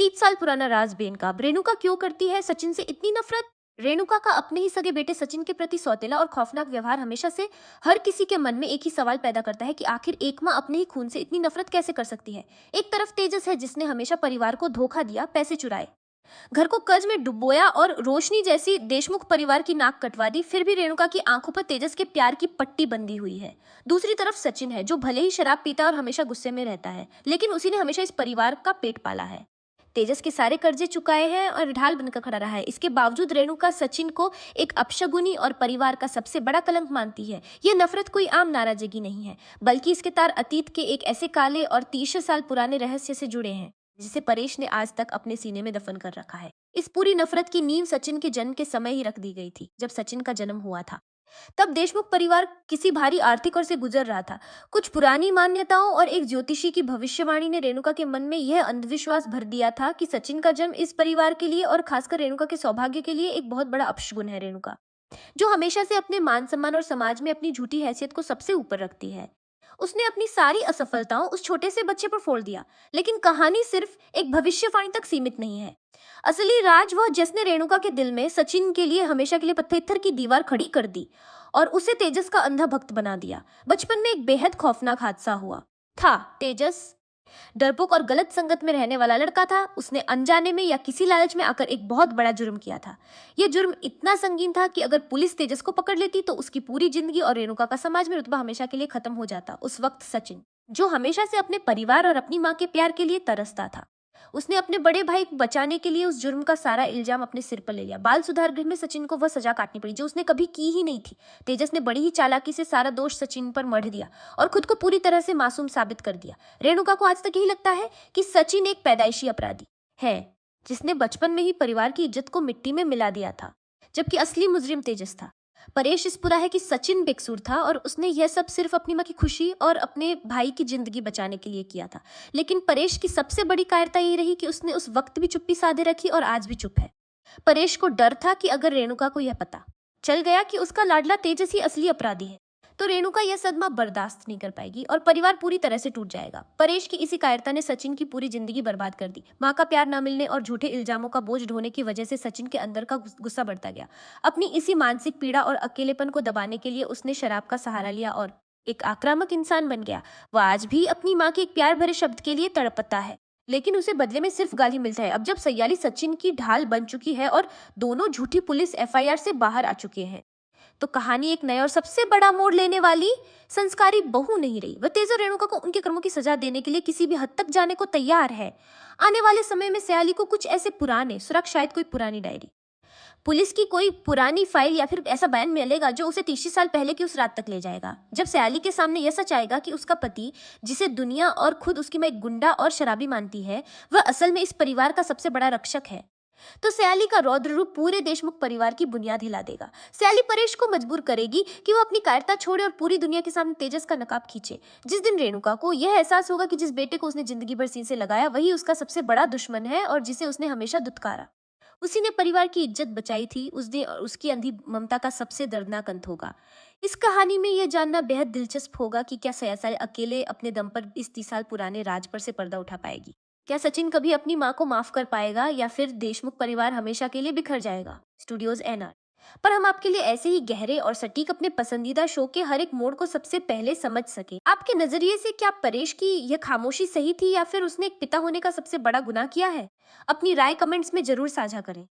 30 साल पुराना राज बेनकाब। रेणुका क्यों करती है सचिन से इतनी नफरत? रेणुका का अपने ही सगे बेटे सचिन के प्रति सौतेला और खौफनाक व्यवहार हमेशा से हर किसी के मन में एक ही सवाल पैदा करता है कि आखिर एक माँ अपने ही खून से इतनी नफरत कैसे कर सकती है। एक तरफ तेजस है जिसने हमेशा परिवार को धोखा दिया, पैसे चुराए, घर को कर्ज में डुबोया और रोशनी जैसी देशमुख परिवार की नाक कटवा दी, फिर भी रेणुका की आंखों पर तेजस के प्यार की पट्टी बंधी हुई है। दूसरी तरफ सचिन है जो भले ही शराब पीता और हमेशा गुस्से में रहता है, लेकिन उसी ने हमेशा इस परिवार का पेट पाला है। तेजस के सारे कर्जे चुकाए हैं और ढाल बनकर खड़ा रहा है। इसके बावजूद रेणुका सचिन को एक अपशगुनी और परिवार का सबसे बड़ा कलंक मानती है। ये नफरत कोई आम नाराजगी नहीं है, बल्कि इसके तार अतीत के एक ऐसे काले और 30 साल पुराने रहस्य से जुड़े हैं जिसे परेश ने आज तक अपने सीने में दफन कर रखा है। इस पूरी नफरत की नींव सचिन के जन्म के समय ही रख दी गई थी। जब सचिन का जन्म हुआ था तब देशमुख परिवार किसी भारी आर्थिक और से गुजर रहा था। कुछ पुरानी मान्यताओं और एक ज्योतिषी की भविष्यवाणी ने रेणुका के मन में यह अंधविश्वास भर दिया था कि सचिन का जन्म इस परिवार के लिए और खासकर रेणुका के सौभाग्य के लिए एक बहुत बड़ा अपशगुन है। रेणुका जो हमेशा से अपने मान सम्मान और समाज में अपनी झूठी हैसियत को सबसे ऊपर रखती है, उसने अपनी सारी असफलताओं उस छोटे से बच्चे पर फोड़ दिया। लेकिन कहानी सिर्फ एक भविष्यवाणी तक सीमित नहीं है। असली राज वह जिसने रेणुका के दिल में सचिन के लिए हमेशा के लिए पत्थर की दीवार खड़ी कर दी और उसे तेजस का अंधा भक्त बना दिया। बचपन में एक बेहद खौफनाक हादसा हुआ था। तेजस डरपोक और गलत संगत में रहने वाला लड़का था। उसने अनजाने में या किसी लालच में आकर एक बहुत बड़ा जुर्म किया था। यह जुर्म इतना संगीन था कि अगर पुलिस तेजस को पकड़ लेती तो उसकी पूरी जिंदगी और रेणुका का समाज में रुतबा हमेशा के लिए खत्म हो जाता। उस वक्त सचिन, जो हमेशा से अपने परिवार और अपनी माँ के प्यार के लिए तरसता था, उसने अपने बड़े भाई को बचाने के लिए उस जुर्म का सारा इल्जाम अपने सिर पर ले लिया। बाल सुधार गृह में सचिन को वह सजा काटनी पड़ी जो उसने कभी की ही नहीं थी। तेजस ने बड़ी ही चालाकी से सारा दोष सचिन पर मढ़ दिया और खुद को पूरी तरह से मासूम साबित कर दिया। रेणुका को आज तक यही लगता है कि सचिन एक पैदाइशी अपराधी है जिसने बचपन में ही परिवार की इज्जत को मिट्टी में मिला दिया था, जबकि असली मुजरिम तेजस था। परेश इस पूरा है कि सचिन बेकसूर था और उसने यह सब सिर्फ अपनी माँ की खुशी और अपने भाई की जिंदगी बचाने के लिए किया था। लेकिन परेश की सबसे बड़ी कायरता ये रही कि उसने उस वक्त भी चुप्पी साधे रखी और आज भी चुप है। परेश को डर था कि अगर रेणुका को यह पता चल गया कि उसका लाडला तेजस ही असली अपराधी है तो रेणुका यह सदमा बर्दाश्त नहीं कर पाएगी और परिवार पूरी तरह से टूट जाएगा। परेश की इसी कायरता ने सचिन की पूरी जिंदगी बर्बाद कर दी। माँ का प्यार न मिलने और झूठे इल्जामों का बोझ ढोने की वजह से सचिन के अंदर का गुस्सा बढ़ता गया। अपनी इसी मानसिक पीड़ा और अकेलेपन को दबाने के लिए उसने शराब का सहारा लिया और एक आक्रामक इंसान बन गया। वह आज भी अपनी माँ के एक प्यार भरे शब्द के लिए तड़पता है, लेकिन उसे बदले में सिर्फ गाली मिलता है। अब जब सयाली सचिन की ढाल बन चुकी है और दोनों झूठी पुलिस एफआईआर से बाहर आ चुके हैं, तो कहानी एक नया और सबसे बड़ा मोड़ लेने वाली संस्कारी बहू नहीं रही। वह तेज और रेणुका को उनके कर्मों की सजा देने के लिए किसी भी हद तक जाने को तैयार है। आने वाले समय में सयाली को कुछ ऐसे पुराने सुरक्षा, शायद कोई पुरानी डायरी, पुलिस की कोई पुरानी फाइल या फिर ऐसा बयान मिलेगा जो उसे 30 साल पहले की उस रात तक ले जाएगा जब सयाली के सामने यह सच आएगा कि उसका पति, जिसे दुनिया और खुद उसकी मां एक गुंडा और शराबी मानती है, वह असल में इस परिवार का सबसे बड़ा रक्षक है। तो सयाली का रौद्र रूप पूरे देशमुख परिवार की बुनियाद हिला देगा। सयाली परेश को मजबूर करेगी कि वो अपनी कायरता छोड़े और पूरी दुनिया के सामने तेजस का नकाब खींचे। जिस दिन रेणुका को यह एहसास होगा कि जिस बेटे को उसने जिंदगी भर सीने से लगाया वही उसका सबसे बड़ा दुश्मन है और जिसे उसने हमेशा दुत्कारा, उसी ने परिवार की इज्जत बचाई थी, उस दिन उसकी अंधी ममता का सबसे दर्दनाक अंत होगा। इस कहानी में यह जानना बेहद दिलचस्प होगा कि क्या सयाली अकेले अपने दम पर इस 30 साल पुराने राज पर से पर्दा उठा पाएगी। क्या सचिन कभी अपनी माँ को माफ कर पाएगा या फिर देशमुख परिवार हमेशा के लिए बिखर जाएगा। स्टूडियोज एनआर पर हम आपके लिए ऐसे ही गहरे और सटीक अपने पसंदीदा शो के हर एक मोड़ को सबसे पहले समझ सके। आपके नजरिए से क्या परेश की यह खामोशी सही थी या फिर उसने एक पिता होने का सबसे बड़ा गुनाह किया है? अपनी राय कमेंट्स में जरूर साझा करें।